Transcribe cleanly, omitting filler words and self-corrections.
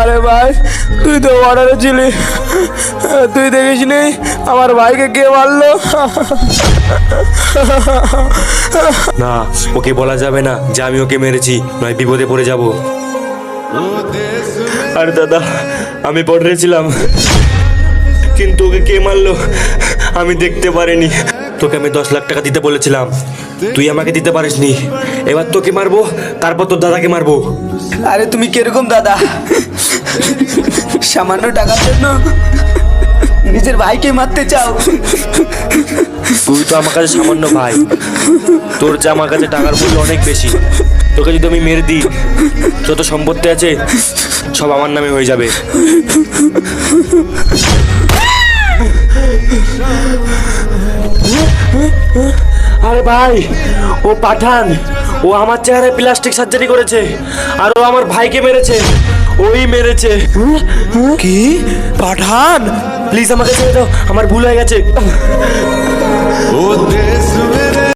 আরে ভাই, তুই তো অর্ডারে ছিলি, তুই দেখিস নি আমার ভাইকে কে মারলো? না, ওকে বলা যাবে না যে আমি ওকে মেরেছি, নয় বিপদে পড়ে যাব। আর দাদা, আমি বর্ডারে ছিলাম, কিন্তু ওকে কে মারলো আমি দেখতে পারিনি। তোকে আমি 10 লাখ টাকা দিতে বলেছিলাম, তুই আমাকে দিতে পারিসনি। এবার তোকে মারবো, তারপর তোর দাদাকে মারবো। আরে তুমি কিরকম দাদা, সামান্য টাকার জন্য নিজের ভাইকে মারতে চাও? তুই তো আমার কাছে সামান্য ভাই, তোর যে আমার কাছে টাকার মূল্য অনেক বেশি। তোকে যদি আমি মেরে দিই, যত সম্পত্তি আছে সব আমার নামে হয়ে যাবে। আরে ভাই, ও পাঠান, ও আমার চেহারায় প্লাস্টিক সার্জারি করেছে, আর ও আমার ভাইকে মেরেছে, ওই মেরেছে। কি পাঠান? প্লিজ আমাকে ছেড়ে দাও, আমার ভুল হয়ে গেছে।